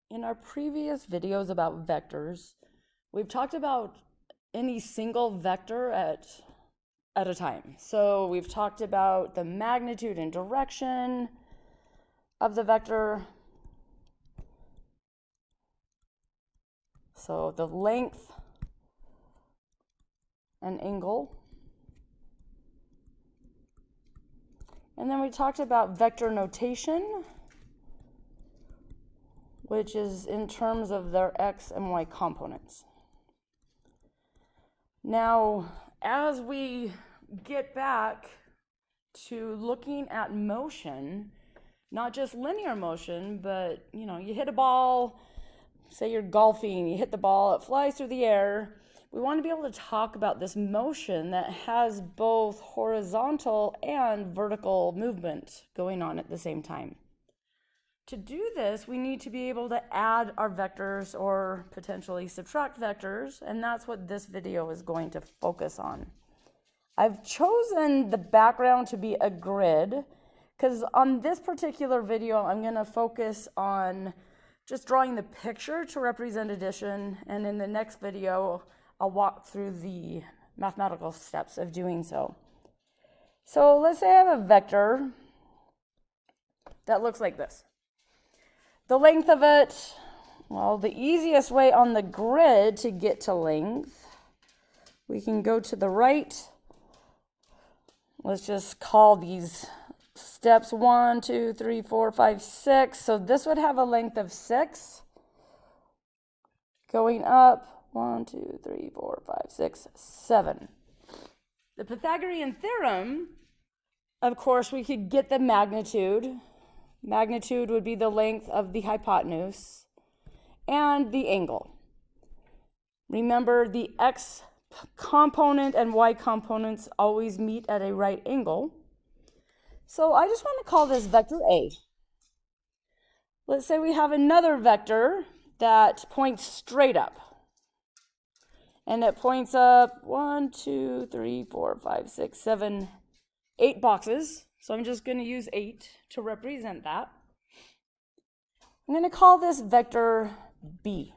In our previous videos about vectors, we've talked about any single vector at a time. So we've talked about the magnitude and direction of the vector. So the length and angle. And then we talked about vector notation, which is in terms of their x and y components. Now, as we get back to looking at motion, not just linear motion, but you hit a ball, say you're golfing, you hit the ball, it flies through the air. We want to be able to talk about this motion that has both horizontal and vertical movement going on at the same time. To do this, we need to be able to add our vectors or potentially subtract vectors, and that's what this video is going to focus on. I've chosen the background to be a grid because on this particular video, I'm going to focus on just drawing the picture to represent addition, and in the next video, I'll walk through the mathematical steps of doing so. So let's say I have a vector that looks like this. The length of it, well, the easiest way on the grid to get to length, we can go to the right. Let's just call these steps 1, 2, 3, 4, 5, 6. So this would have a length of 6. Going up, 1, 2, 3, 4, 5, 6, 7. The Pythagorean theorem, of course, we could get the magnitude. Magnitude would be the length of the hypotenuse and the angle. Remember, the x component and y components always meet at a right angle. So I just want to call this vector A. Let's say we have another vector that points straight up. And it points up 1, 2, 3, 4, 5, 6, 7, 8 boxes. So I'm just going to use 8 to represent that. I'm going to call this vector B.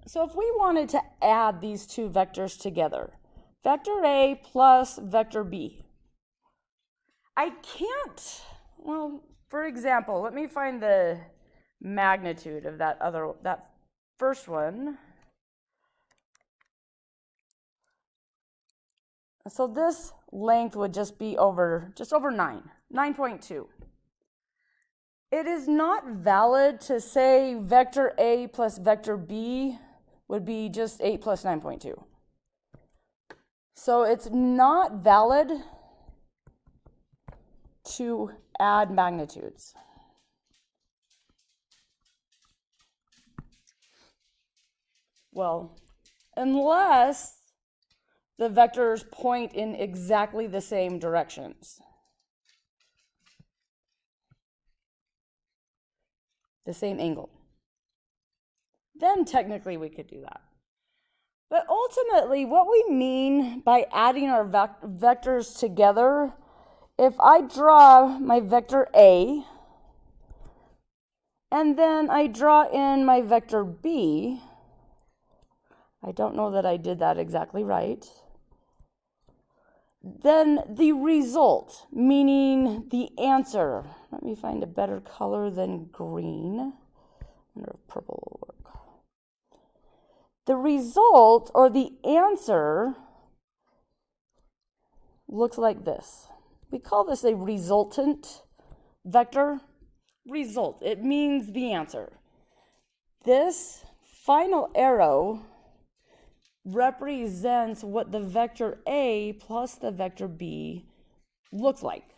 So if we wanted to add these two vectors together, vector A plus vector B, I can't, well, for example, let me find the magnitude of that first one. So this length would just be over 9.2. It is not valid to say vector A plus vector B would be just 8 plus 9.2. So it's not valid to add magnitudes. Well, unless the vectors point in exactly the same directions. The same angle. Then technically we could do that. But ultimately, what we mean by adding our vectors together, if I draw my vector A, and then I draw in my vector B, I don't know that I did that exactly right. Then the result, meaning the answer, let me find a better color than green. I wonder if purple will work. The result or the answer looks like this. We call this a resultant vector. Result, it means the answer. This final arrow represents what the vector A plus the vector B looks like.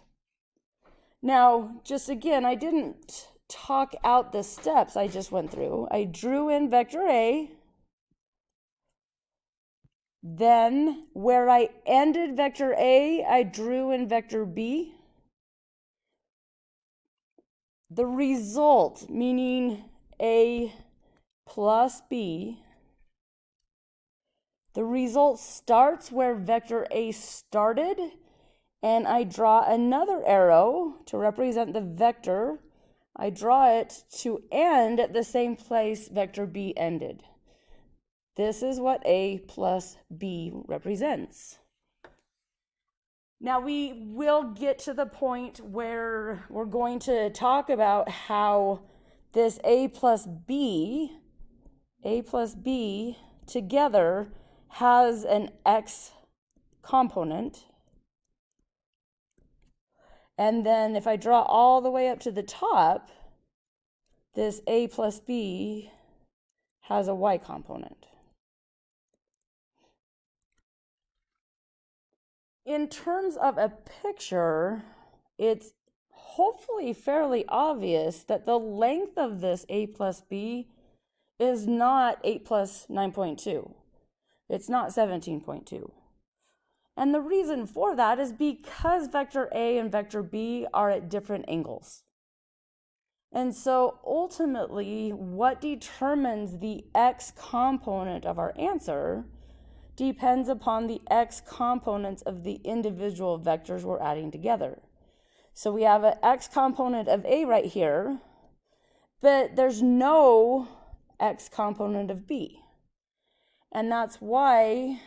Now, just again, I didn't talk out the steps I just went through. I drew in vector A. Then, where I ended vector A, I drew in vector B. The result, meaning A plus B, the result starts where vector A started, and I draw another arrow to represent the vector I draw it to end at the same place vector B ended. This is what A plus B represents. Now we will get to the point where we're going to talk about how this A plus B together has an X component. And then if I draw all the way up to the top, this A plus B has a Y component. In terms of a picture, it's hopefully fairly obvious that the length of this A plus B is not 8 plus 9.2. It's not 17.2. And the reason for that is because vector A and vector B are at different angles. And so ultimately, what determines the X component of our answer depends upon the X components of the individual vectors we're adding together. So we have an X component of A right here, but there's no X component of B. And that's why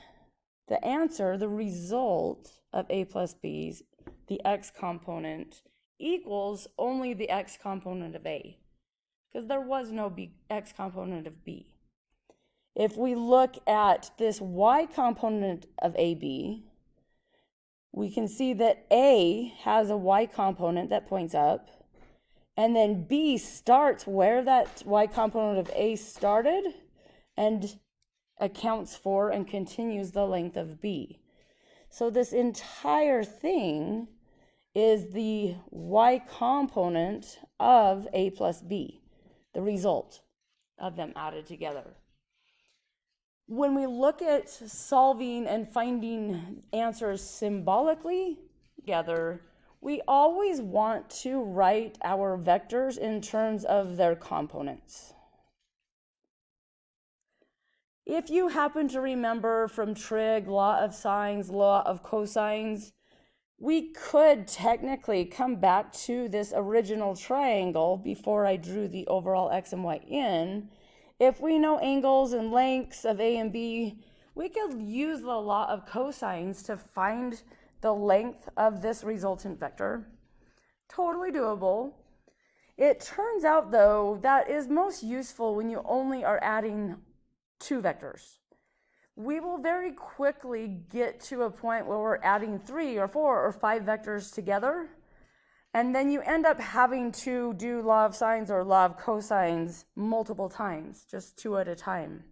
the answer, the result of A plus B's, the X component, equals only the X component of A, because there was no X component of B. If we look at this Y component of AB, we can see that A has a Y component that points up, and then B starts where that Y component of A started and accounts for and continues the length of B. So this entire thing is the Y component of A plus B, the result of them added together. When we look at solving and finding answers symbolically together, we always want to write our vectors in terms of their components. If you happen to remember from trig, law of sines, law of cosines, we could technically come back to this original triangle before I drew the overall X and Y in. If we know angles and lengths of A and B, we could use the law of cosines to find the length of this resultant vector. Totally doable. It turns out, though, that is most useful when you only are adding two vectors. We will very quickly get to a point where we're adding 3 or 4 or 5 vectors together, and then you end up having to do law of sines or law of cosines multiple times, just 2 at a time.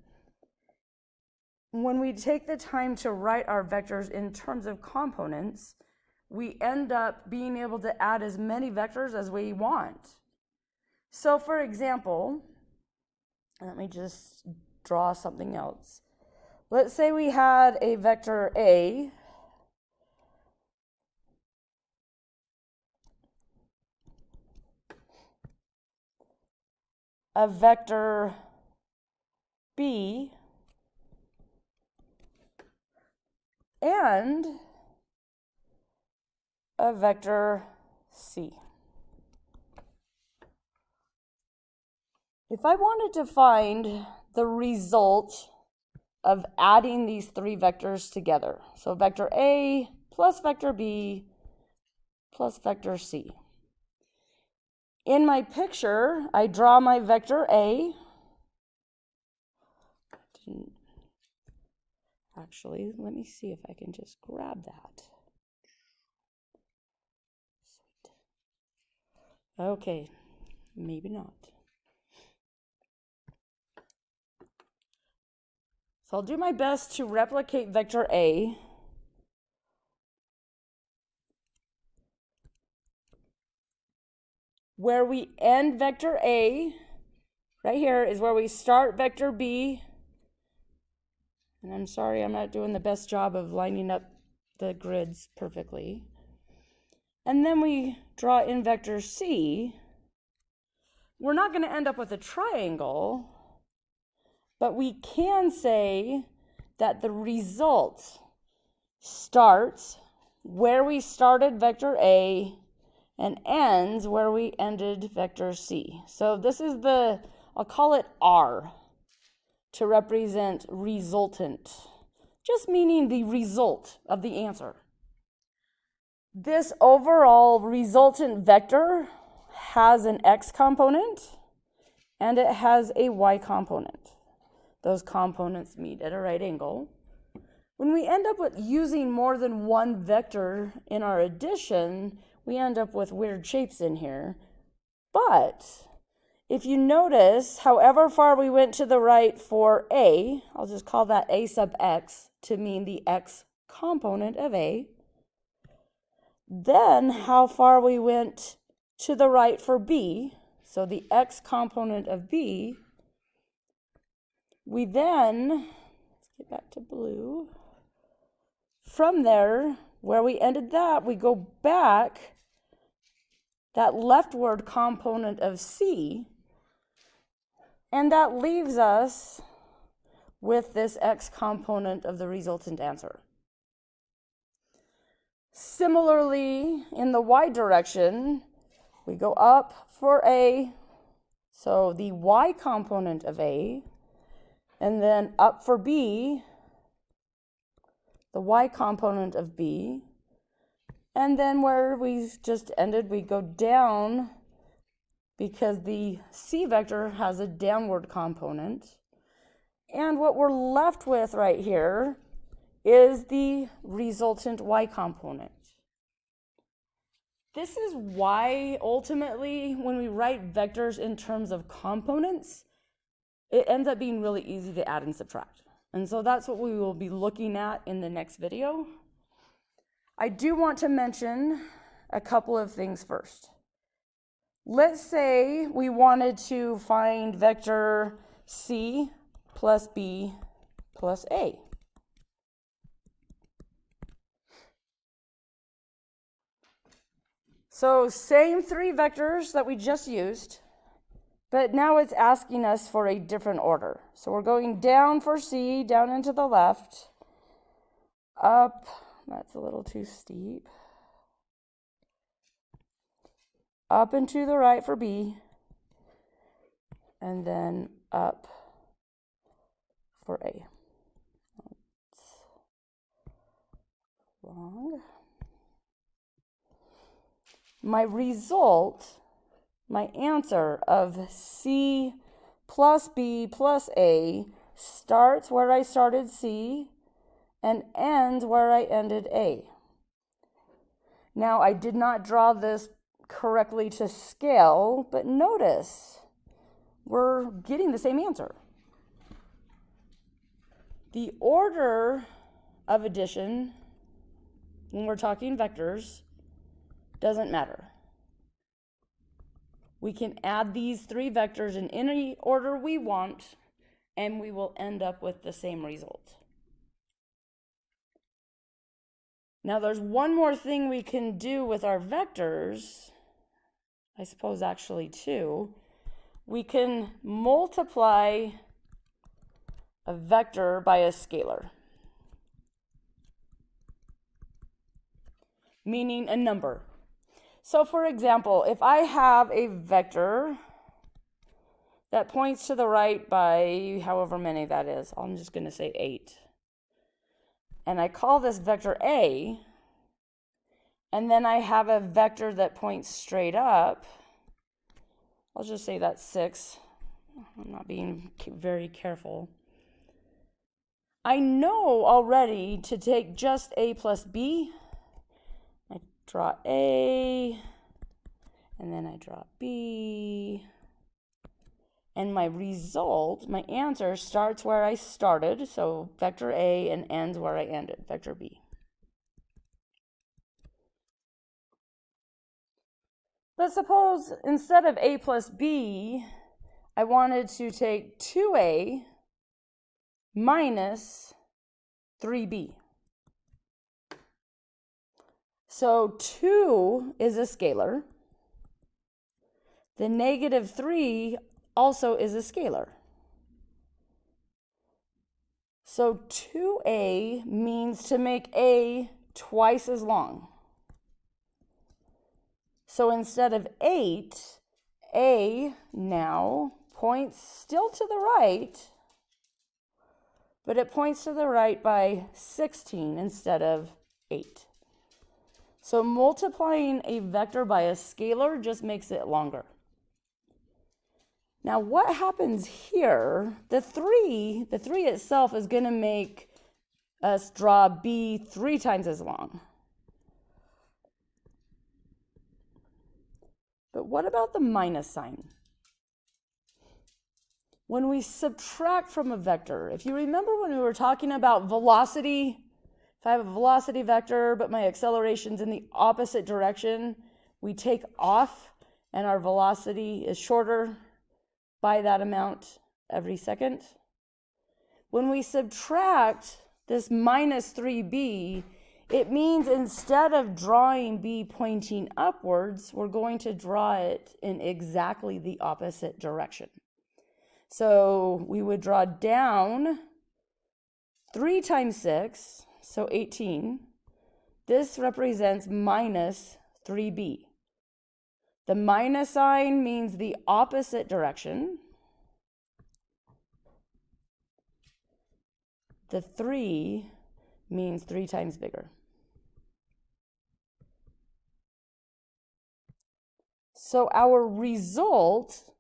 When we take the time to write our vectors in terms of components, we end up being able to add as many vectors as we want. So for example, let me just draw something else. Let's say we had a vector A, a vector B, and a vector C. If I wanted to find the result of adding these 3 vectors together, so vector A plus vector B plus vector C. In my picture, I draw my vector A. Actually, let me see if I can just grab that. Sweet. Okay, maybe not. So I'll do my best to replicate vector A. Where we end vector A, right here, is where we start vector B. And I'm sorry, I'm not doing the best job of lining up the grids perfectly. And then we draw in vector C. We're not going to end up with a triangle, but we can say that the result starts where we started vector A and ends where we ended vector C. So this is the, I'll call it R to represent resultant, just meaning the result of the answer. This overall resultant vector has an X component and it has a Y component. Those components meet at a right angle. When we end up with using more than one vector in our addition, we end up with weird shapes in here. But if you notice, however far we went to the right for A, I'll just call that A sub X to mean the X component of A. Then how far we went to the right for B, so the X component of B, we then, let's get back to blue. From there, where we ended that, we go back that leftward component of C, and that leaves us with this X component of the resultant answer. Similarly, in the Y direction, we go up for A, so the Y component of A, and then up for B, the Y component of B, and then where we just ended, we go down because the C vector has a downward component. And what we're left with right here is the resultant Y component. This is why ultimately when we write vectors in terms of components, it ends up being really easy to add and subtract. And so that's what we will be looking at in the next video. I do want to mention a couple of things first. Let's say we wanted to find vector C plus B plus A. So same three vectors that we just used, but now it's asking us for a different order. So we're going down for C, down into the left, up, that's a little too steep, up and to the right for B, and then up for A. That's wrong. My result, my answer of C plus B plus A starts where I started C and ends where I ended A. Now, I did not draw this correctly to scale, but notice we're getting the same answer. The order of addition, when we're talking vectors, doesn't matter. We can add these three vectors in any order we want, and we will end up with the same result. Now, there's one more thing we can do with our vectors, I suppose actually two. We can multiply a vector by a scalar, meaning a number. So for example, if I have a vector that points to the right by however many that is, I'm just going to say 8. And I call this vector A, and then I have a vector that points straight up. I'll just say that's 6. I'm not being very careful. I know already to take just A plus B. I draw A, and then I draw B. And my result, my answer, starts where I started, so vector A, and ends where I ended, vector B. But suppose instead of A plus B, I wanted to take 2A minus 3B. So 2 is a scalar. The negative 3 also is a scalar. So 2A means to make A twice as long. So instead of 8, A now points still to the right, but it points to the right by 16 instead of 8. So multiplying a vector by a scalar just makes it longer. Now what happens here, the 3 itself is going to make us draw B 3 times as long. But what about the minus sign? When we subtract from a vector, if you remember when we were talking about velocity, if I have a velocity vector but my acceleration's in the opposite direction, we take off and our velocity is shorter by that amount every second. When we subtract this minus 3b, it means instead of drawing b pointing upwards, we're going to draw it in exactly the opposite direction. So we would draw down 3 times 6, so 18. This represents minus 3b. The minus sign means the opposite direction. The 3 means 3 times bigger. So our result,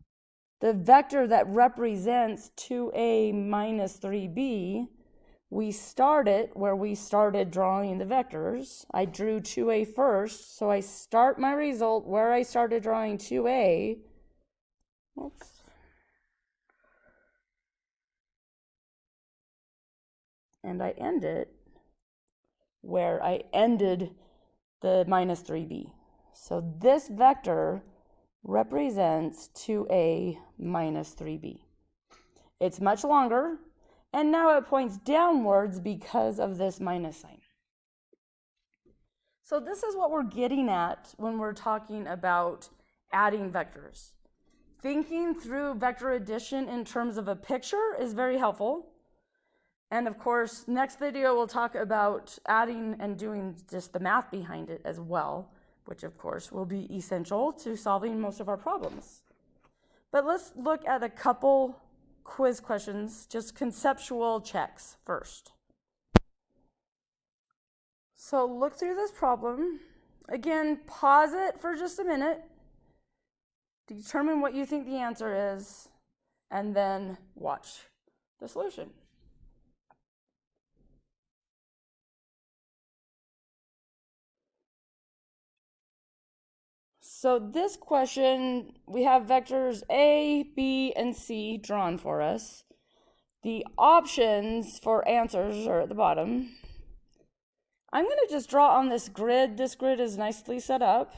the vector that represents 2a minus 3b, we start it where we started drawing the vectors. I drew 2a first, so I start my result where I started drawing 2a. Oops. And I end it where I ended the minus 3b. So this vector represents 2a minus 3b. It's much longer, and now it points downwards because of this minus sign. So this is what we're getting at when we're talking about adding vectors. Thinking through vector addition in terms of a picture is very helpful. And of course, next video we'll talk about adding and doing just the math behind it as well, which of course will be essential to solving most of our problems. But let's look at a couple quiz questions, just conceptual checks first. So look through this problem. Again, pause it for just a minute. Determine what you think the answer is, and then watch the solution. So this question, we have vectors A, B, and C drawn for us. The options for answers are at the bottom. I'm going to just draw on this grid. This grid is nicely set up,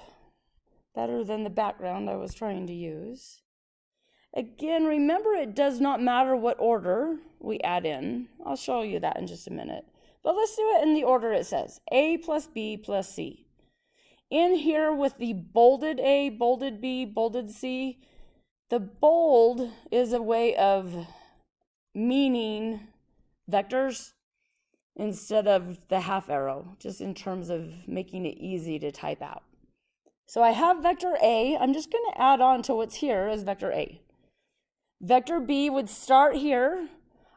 better than the background I was trying to use. Again, remember it does not matter what order we add in. I'll show you that in just a minute. But let's do it in the order it says, A plus B plus C. In here with the bolded A, bolded B, bolded C, the bold is a way of meaning vectors instead of the half arrow, just in terms of making it easy to type out. So I have vector A. I'm just going to add on to what's here as vector A. Vector B would start here.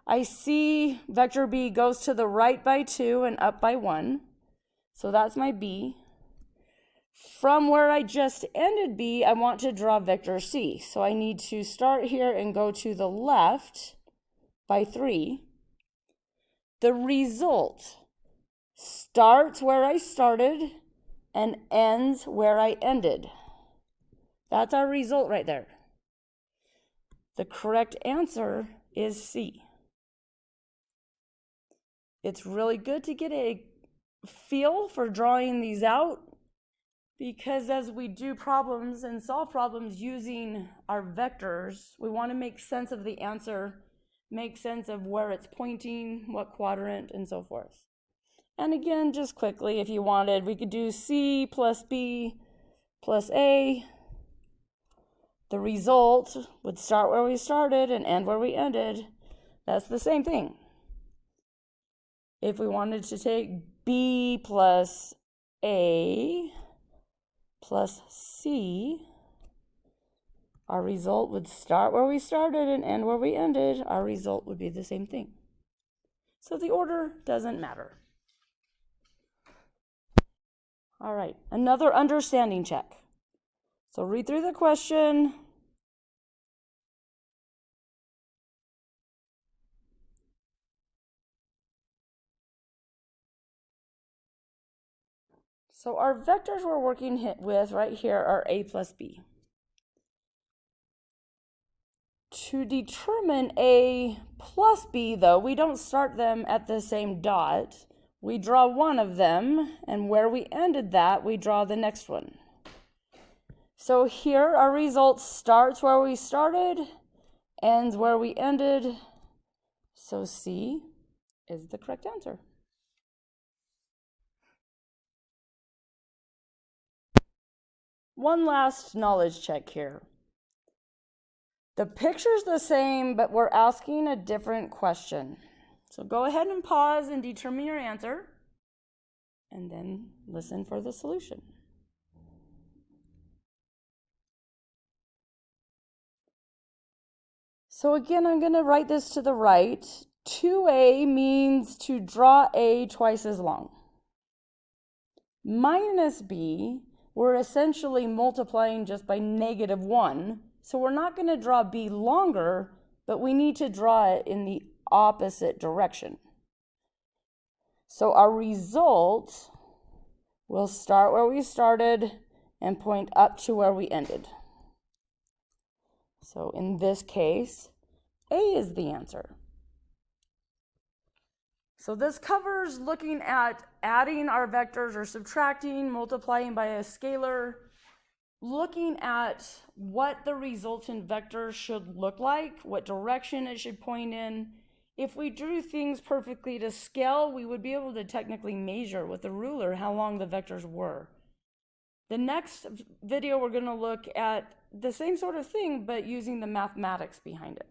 I see vector B goes to the right by 2 and up by 1. So that's my B. From where I just ended B, I want to draw vector C. So I need to start here and go to the left by 3. The result starts where I started and ends where I ended. That's our result right there. The correct answer is C. It's really good to get a feel for drawing these out, because as we do problems and solve problems using our vectors, we want to make sense of the answer, make sense of where it's pointing, what quadrant, and so forth. And again, just quickly, if you wanted, we could do C plus B plus A. The result would start where we started and end where we ended. That's the same thing. If we wanted to take B plus A plus C, our result would start where we started and end where we ended. Our result would be the same thing. So the order doesn't matter. All right, another understanding check. So read through the question. So our vectors we're working with right here are A plus B. To determine A plus B, though, we don't start them at the same dot. We draw one of them, and where we ended that, we draw the next one. So here our result starts where we started, ends where we ended. So C is the correct answer. One last knowledge check here. The picture's the same, but we're asking a different question. So go ahead and pause and determine your answer, and then listen for the solution. So again, I'm going to write this to the right. 2A means to draw A twice as long. Minus B, we're essentially multiplying just by -1. So we're not going to draw B longer, but we need to draw it in the opposite direction. So our result will start where we started and point up to where we ended. So in this case, A is the answer. So this covers looking at adding our vectors or subtracting, multiplying by a scalar, looking at what the resultant vector should look like, what direction it should point in. If we drew things perfectly to scale, we would be able to technically measure with a ruler how long the vectors were. The next video, we're going to look at the same sort of thing, but using the mathematics behind it.